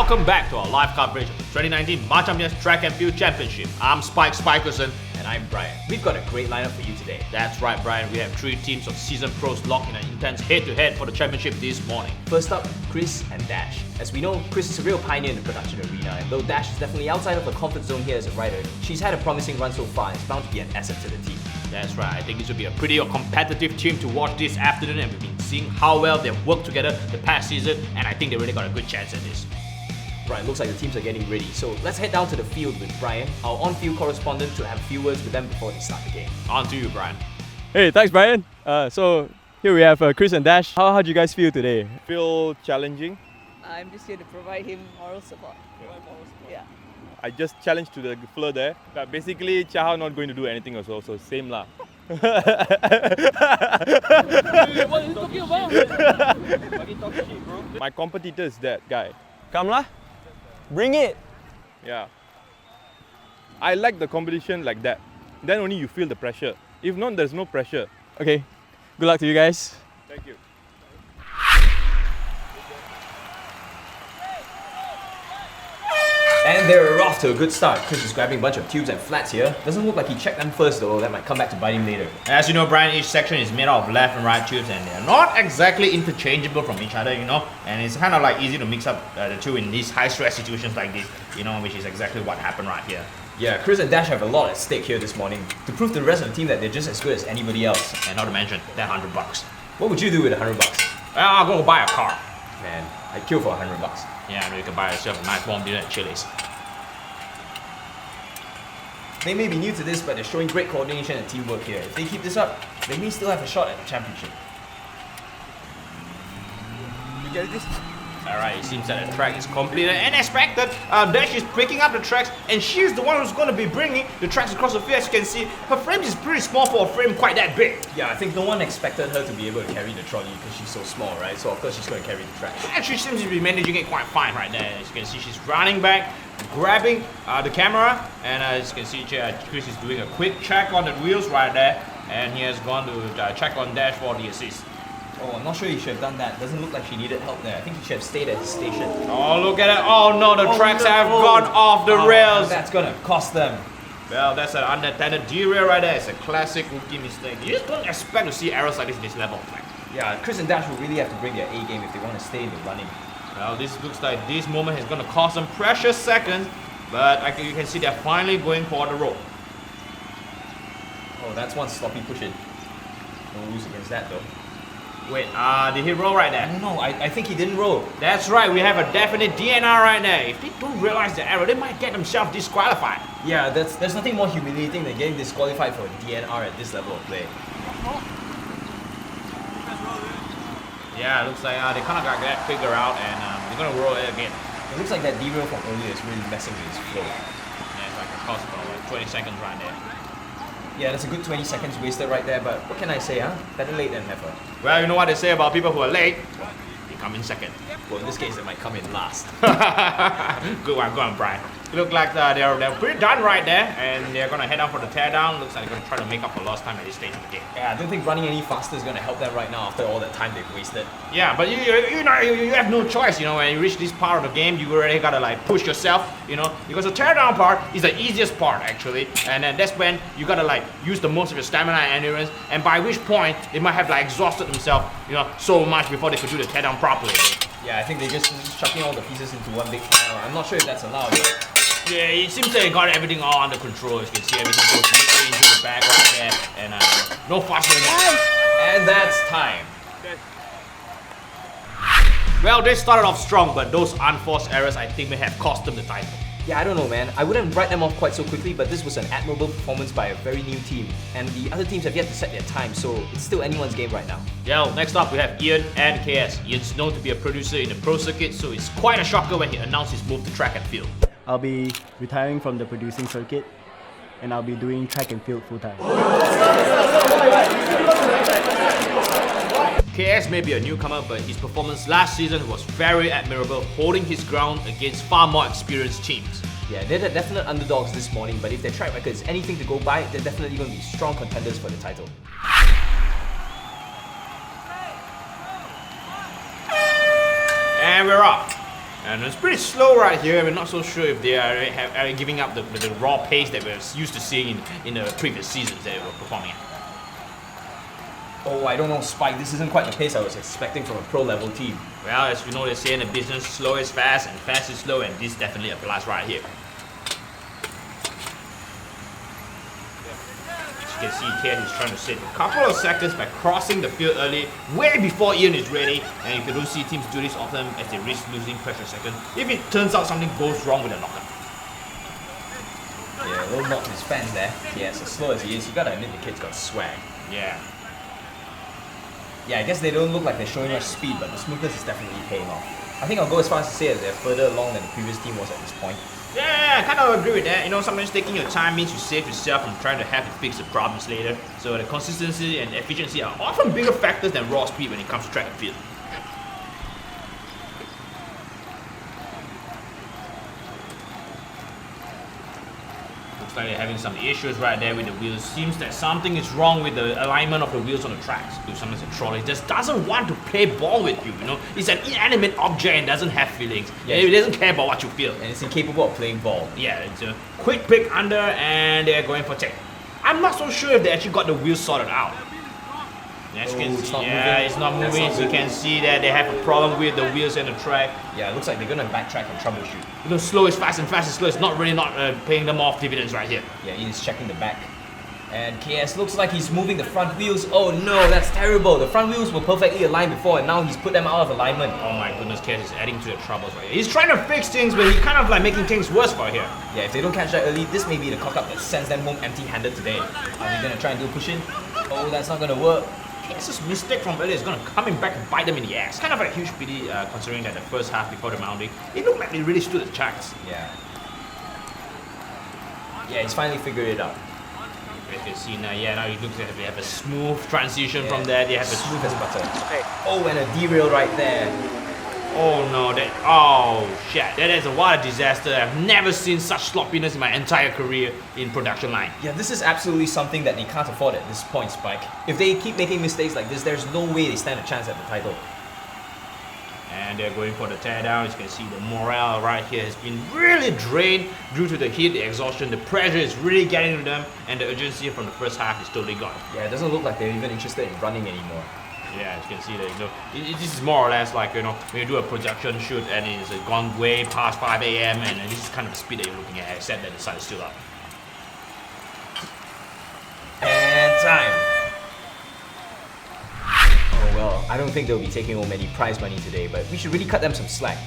Welcome back to our live coverage of the 2019 March Champions Track and Field Championship. I'm Spike Spikerson. And I'm Brian. We've got a great lineup for you today. That's right, Brian. We have 3 teams of seasoned pros locked in an intense head-to-head for the championship this morning. First up, Chris and Dash. As we know, Chris is a real pioneer in the production arena, and though Dash is definitely outside of her comfort zone here as a rider, she's had a promising run so far and is bound to be an asset to the team. That's right. I think this will be a pretty competitive team to watch this afternoon, and we've been seeing how well they've worked together the past season, and I think they really got a good chance at this. Brian, looks like the teams are getting ready, so let's head down to the field with Brian, our on-field correspondent, to have a few words with them before they start the game. On to you, Brian. Hey, thanks, Brian. So here we have Chris and Dash. How do you guys feel today? Feel challenging. I'm just here to provide him moral support. Yeah. I just challenged to the floor there. But basically, KHOO not going to do anything also, so same lah. What are you talking about? My competitor is that guy. Come lah. Bring it. Yeah. I like the competition like that. Then only you feel the pressure. If not, there's no pressure. Okay. Good luck to you guys. Thank you. And they're off to a good start. Chris is grabbing a bunch of tubes and flats here. Doesn't look like he checked them first though, that might come back to bite him later. As you know, Brian, each section is made out of left and right tubes, and they're not exactly interchangeable from each other, and it's kind of like easy to mix up the two in these high stress situations like this, which is exactly what happened right here. Yeah, Chris and Dash have a lot at stake here this morning to prove to the rest of the team that they're just as good as anybody else. And not to mention that $100. What would you do with $100? Well, I'll go buy a car. Man, I'd kill for $100. Yeah, and you can buy yourself a nice warm dinner at Chili's. They may be new to this, but they're showing great coordination and teamwork here. If they keep this up, they may still have a shot at the championship. You get this? Alright, it seems that the track is completed and expected. Dash is picking up the tracks, and she's the one who's going to be bringing the tracks across the field. As you can see, her frame is pretty small for a frame quite that big. Yeah, I think no one expected her to be able to carry the trolley because she's so small, right? So of course she's going to carry the tracks. And she seems to be managing it quite fine right there. As you can see, she's running back, grabbing the camera, and as you can see, Chris is doing a quick check on the wheels right there, and he has gone to check on Dash for the assist. Oh, I'm not sure he should have done that. Doesn't look like she needed help there. I think he should have stayed at his station. Oh, look at it. Oh no, the tracks have gone off the rails. That's gonna cost them. Well, that's an unattended derail right there. It's a classic rookie mistake. You just don't expect to see errors like this in this level of track. Yeah, Chris and Dash will really have to bring their A game if they want to stay in the running. Well, this looks like this moment is going to cost them precious seconds, but you can see they're finally going for the rope. Oh, that's one sloppy push in. No lose against that though. Wait, did he roll right there? No, I think he didn't roll. That's right, we have a definite DNR right there. If they don't realize the error, they might get themselves disqualified. Yeah, there's nothing more humiliating than getting disqualified for a DNR at this level of play. Yeah, it looks like they kind of got that figured out, and they're going to roll it again. It looks like that derail from earlier is really messing with his flow. Yeah, it's like a cost about 20 seconds right there. Yeah, that's a good 20 seconds wasted right there, but what can I say, huh? Better late than never. Well, you know what they say about people who are late? They come in second. Well, in this case, they might come in last. Good one, Brian. It looks like they're pretty done right there, and they're going to head out for the teardown. Looks like they're going to try to make up for lost time at this stage of the game. Yeah, I don't think running any faster is going to help them right now after all that time they've wasted. Yeah, but you have no choice, when you reach this part of the game, you already got to push yourself, because the teardown part is the easiest part actually, and then that's when you got to use the most of your stamina and endurance, and by which point they might have exhausted themselves, so much before they could do the teardown properly. Yeah, I think they're just chucking all the pieces into one big pile. I'm not sure if that's allowed. Yeah, it seems they got everything all under control. As you can see, everything goes neatly into the bag right there, and no fuss anymore. And that's time. Well, they started off strong, but those unforced errors I think may have cost them the title. Yeah, I don't know, man. I wouldn't write them off quite so quickly, but this was an admirable performance by a very new team. And the other teams have yet to set their time, so it's still anyone's game right now. Yeah, next up we have Ian and KS. Ian's known to be a producer in the pro circuit, so it's quite a shocker when he announced his move to track and field. I'll be retiring from the producing circuit, and I'll be doing track and field full-time. KS may be a newcomer, but his performance last season was very admirable, holding his ground against far more experienced teams. Yeah, they're the definite underdogs this morning, but if their track record is anything to go by, they're definitely going to be strong contenders for the title. And we're off. And it's pretty slow right here. We're not so sure if they are giving up the raw pace that we're used to seeing in the previous seasons that they were performing at. Oh, I don't know, Spike. This isn't quite the pace I was expecting from a pro-level team. Well, as you know, they say in the business, slow is fast and fast is slow, and this definitely applies right here. You can see here he's trying to save a couple of seconds by crossing the field early, way before Ian is ready. And you don't see teams do this often as they risk losing pressure second if it turns out something goes wrong with the lockup. Yeah, a little knock to his fans there. Yeah, so slow as he is, you gotta admit the kid's got swag. Yeah. Yeah, I guess they don't look like they're showing much speed, but the smoothness is definitely paying off. I think I'll go as far as to say that they're further along than the previous team was at this point. Yeah, I kind of agree with that. You know, sometimes taking your time means you save yourself from trying to have to fix the problems later. So the consistency and efficiency are often bigger factors than raw speed when it comes to track and field. Looks like they're having some issues right there with the wheels. Seems that something is wrong with the alignment of the wheels on the tracks. Because sometimes the trolley just doesn't want to play ball with you, you know. It's an inanimate object and doesn't have feelings. Yeah. It doesn't care about what you feel. And it's incapable of playing ball. Yeah, it's a quick pick under and they're going for take. I'm not so sure if they actually got the wheels sorted out. As you can it's see, not yeah, moving. it's not That's moving. not So you good. can see that they have a problem with the wheels and the track. Yeah, it looks like they're gonna backtrack and troubleshoot. Because slow is fast and fast is slow. It's not really paying them off dividends right here. Yeah, he's checking the back. And KS looks like he's moving the front wheels. Oh no, that's terrible. The front wheels were perfectly aligned before and now he's put them out of alignment. Oh my goodness, Kes is adding to the troubles right here. He's trying to fix things, but he's kind of like making things worse for here. Yeah, if they don't catch that early, this may be the cock-up that sends them home empty-handed today. Are they gonna try and do a push-in? Oh, that's not gonna work. Kes's mistake from earlier is going to come back and bite them in the ass. Kind of a huge pity considering that the first half before the mounting, it looked like they really stood a chance. Yeah. Yeah, he's finally figured it out. You can see now, yeah, now it looks like they have a smooth transition Yeah, from there. They have a smooth as butter. Oh, and a derail right there. Oh no, oh shit, that is what a disaster. I've never seen such sloppiness in my entire career in production line. Yeah, this is absolutely something that they can't afford at this point, Spike. If they keep making mistakes like this, there's no way they stand a chance at the title. And they're going for the teardown. As you can see, the morale right here has been really drained due to the heat, the exhaustion, the pressure is really getting to them, and the urgency from the first half is totally gone. Yeah, it doesn't look like they're even interested in running anymore. Yeah, as you can see that, you know, this is more or less like, you know, when you do a projection shoot and it's gone way past 5 a.m. and this is kind of the speed that you're looking at, except that the sun is still up. And time. Oh well, I don't think they'll be taking home any prize money today, but we should really cut them some slack.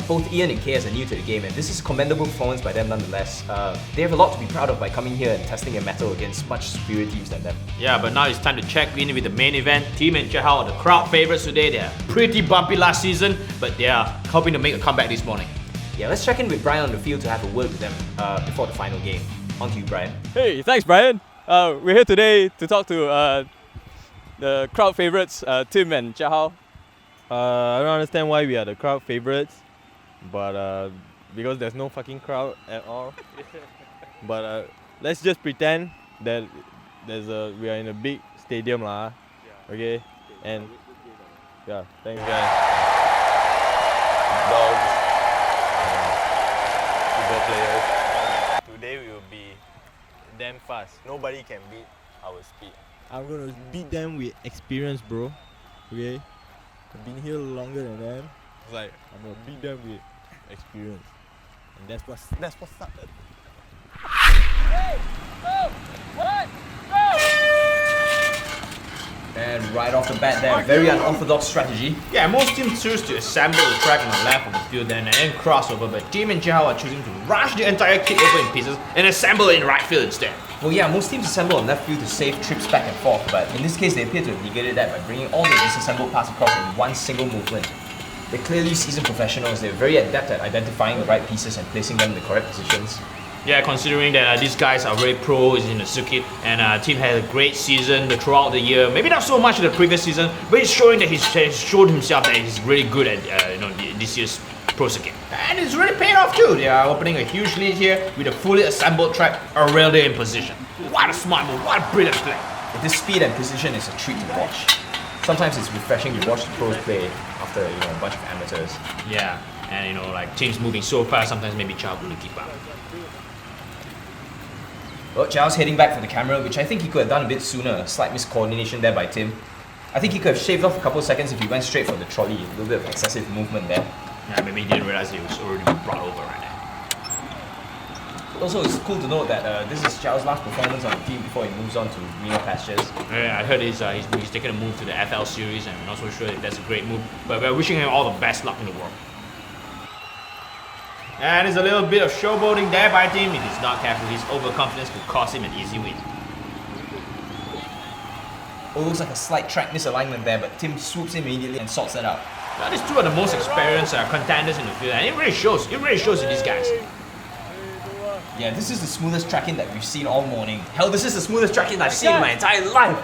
Both Ian and KS are new to the game, and this is a commendable performance by them nonetheless. They have a lot to be proud of by coming here and testing their mettle against much superior teams than them. Yeah, but now it's time to check in with the main event. Team and KHOO are the crowd favorites today. They are pretty bumpy last season, but they are hoping to make a comeback this morning. Yeah, let's check in with Brian on the field to have a word with them before the final game. On to you, Brian. Hey, thanks, Brian. We're here today to talk to the crowd favorites, Tim and KHOO. I don't understand why we are the crowd favorites, but because there's no fucking crowd at all. But let's just pretend that we are in a big stadium lah. Okay, and yeah, thanks guys. Dogs, football players. Today we will be damn fast. Nobody can beat our speed. I'm gonna beat them with experience, bro. Okay? I've been here longer than them. It's like I'm gonna beat them with experience. And that's what's up. And right off the bat there, very unorthodox strategy. Yeah, most teams choose to assemble the track on the left of the field and then cross over, but Team and KHOO are choosing to rush the entire kit over in pieces and assemble it in right field instead. Well, yeah, most teams assemble on left field to save trips back and forth, but in this case they appear to have negated that by bringing all the disassembled parts across in one single movement. They're clearly seasoned professionals. They're very adept at identifying the right pieces and placing them in the correct positions. Yeah, considering that these guys are very pros in the circuit and team had a great season throughout the year. Maybe not so much in the previous season, but it's showing that he's showed himself that he's really good at this year's pro circuit. And it's really paying off too. They are opening a huge lead here with a fully assembled track already in position. What a smart move! What a brilliant play! This speed and precision is a treat to watch. Sometimes it's refreshing to watch the pros play after a bunch of amateurs. Yeah, And you know, like teams moving so fast, sometimes maybe Chao couldn't keep up. Well, Chao's heading back for the camera, which I think he could have done a bit sooner. A slight miscoordination there by Tim. I think he could have shaved off a couple of seconds if he went straight for the trolley. A little bit of excessive movement there. Yeah, maybe he didn't realize he was already being brought over right now. Also, it's cool to note that this is Chao's last performance on the team before he moves on to greener pastures. Yeah, I heard he's taking a move to the FL series, and I'm not so sure if that's a great move, but we're wishing him all the best luck in the world. And there's a little bit of showboating there by Tim. If he's not careful, his overconfidence could cost him an easy win. Oh, looks like a slight track misalignment there, but Tim swoops in immediately and sorts that out. Now, these two are the most experienced contenders in the field, and it really shows. It really shows in these guys. Yeah, this is the smoothest tracking that we've seen all morning. Hell, this is the smoothest tracking I've seen in my entire life.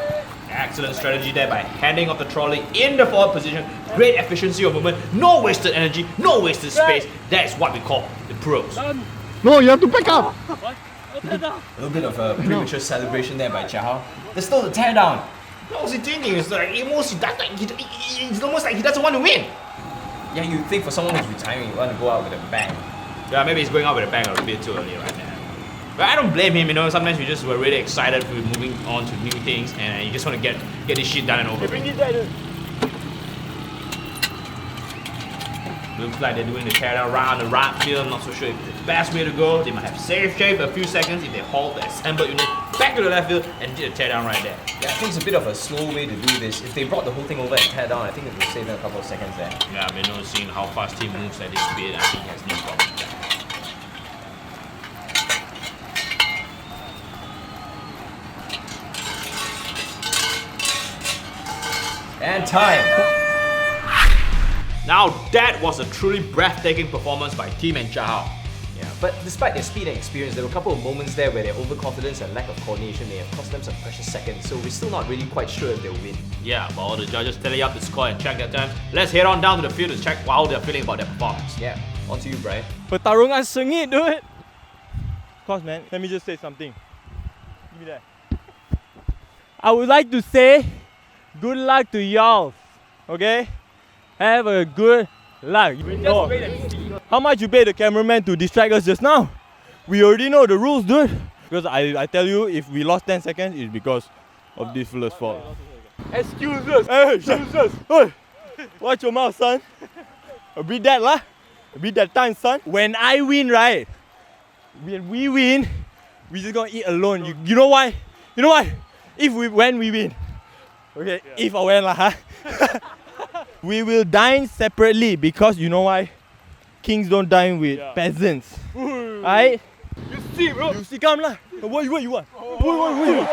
Excellent strategy there by handing off the trolley in the forward position. Great efficiency of movement. No wasted energy. No wasted space. That is what we call the pros. No, you have to back up. A little bit of a premature celebration there by Chao. There's still the teardown. What was he thinking? It's like it's almost like he doesn't want to win. Yeah, you'd think for someone who's retiring, you want to go out with a bang. Yeah, maybe he's going out with a bang a bit too early right now. But I don't blame him, you know, sometimes we just were really excited for moving on to new things and you just want to get this shit done and over with. Looks like they're doing the teardown around the right field. I'm not so sure if it's the best way to go. They might have shaved a few seconds if they hold the assembled unit back to the left field and did a teardown right there. Yeah, I think it's a bit of a slow way to do this. If they brought the whole thing over and tear down, I think it would save them a couple of seconds there. Yeah, I mean, seeing how fast team moves at this speed, I think he has no problem with that. And time! Now that was a truly breathtaking performance by Tim and Chao. Yeah, but despite their speed and experience, there were a couple of moments there where their overconfidence and lack of coordination may have cost them some precious seconds, so we're still not really quite sure if they'll win. Yeah, but all the judges tally up the score and check their times. Let's head on down to the field to check how they're feeling about their performance. Yeah, on to you, Brian. Pertarungan sengit, dude. Of course, man. Let me just say something. Give me that. I would like to say good luck to y'all. Okay? Have a good luck. Oh. How much you pay the cameraman to distract us just now? We already know the rules, dude. Because I tell you, if we lost 10 seconds, it's because of this fella's fault. Excuses! Hey, excuses! Hey! Watch your mouth, son. Beat that, lah. Beat that time, son. When I win, right? When we win, we just gonna eat alone. You know why? You know why? When we win. Okay, yeah. If or when, lah, huh? We will dine separately because you know why? Kings don't dine with peasants. Alright? You see, bro. You see, come lah. What you want? Whoa.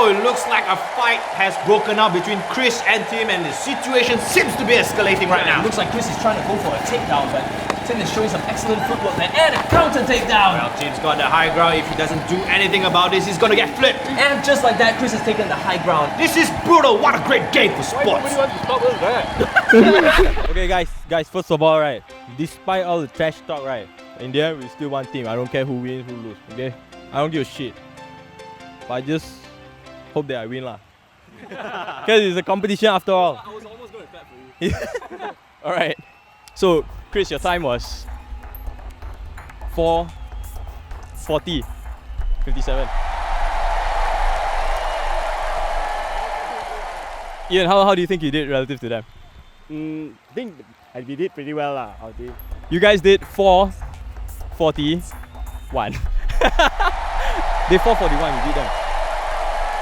It looks like a fight has broken out between Chris and Tim and the situation seems to be escalating right now. It looks like Chris is trying to go for a takedown, but Tim is showing some excellent footwork there and a counter takedown. Well, Tim's got the high ground. If he doesn't do anything about this, he's gonna get flipped. And just like that, Chris has taken the high ground. This is brutal. What a great game for sports. Nobody wants to stop us, right? Okay, guys, first of all, right, despite all the trash talk, right, in the end, we still one team. I don't care who wins, who loses, okay? I don't give a shit. But I just hope that I win, lah. Because it's a competition after all. I was almost going to clap for you. Alright. So, Chris, your time was 4:40:57. Ian, how do you think you did relative to them? I think we did pretty well, our team. You guys did 4:41. They 4:41, you beat them.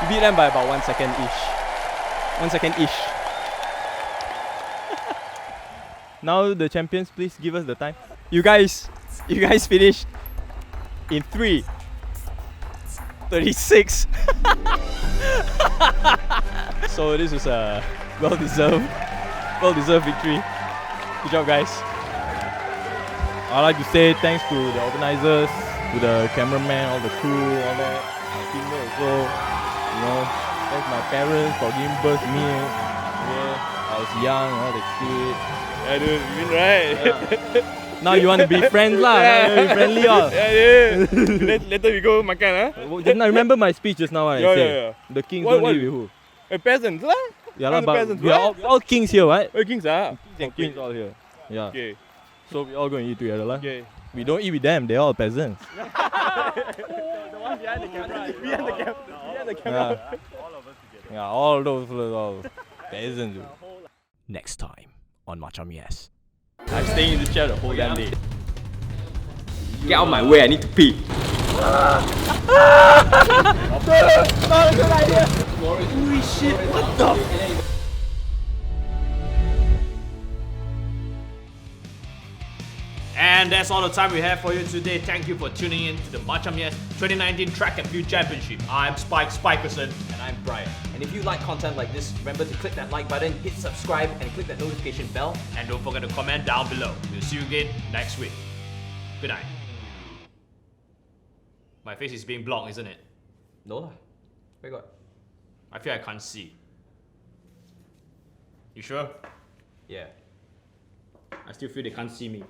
You beat them by about 1 second-ish. 1 second-ish. Now the champions, please give us the time. You guys finished in 3:36. So this was a well-deserved victory. Good job, guys. I'd like to say thanks to the organizers, to the cameraman, all the crew, all that, my teammates also. You know, thanks my parents for giving birth to me. Yeah, I was young, all that shit. Yeah, dude, you mean right? Yeah. Now you want to be friends lah, now you be friendly all. Yeah. Later we go makan, huh? Just now, remember my speech just now, I said, Yeah. the kings What- don't live with who? Peasants lah. Yeah, I'm lah, the but peasants, we are all kings here, right? We're kings, ah. Kings and queens all here. Yeah. Okay. So we all going to eat together, lah. Okay. We don't eat with them, they're all peasants. The one behind the camera. Behind the camera. Behind the camera. Yeah, all those all peasants. Dude. Next time on Macam Yes. I'm staying in the chair the whole damn day. Get out of my way, I need to pee. And that's all the time we have for you today. Thank you for tuning in to the Macam Yes 2019 Track and Field Championship. I'm Spike Spikerson. And I'm Brian. And if you like content like this, remember to click that like button, hit subscribe, and click that notification bell. And don't forget to comment down below. We'll see you again next week. Good night. My face is being blocked, isn't it? No lah. Where got? I feel I can't see. You sure? Yeah. I still feel they can't see me.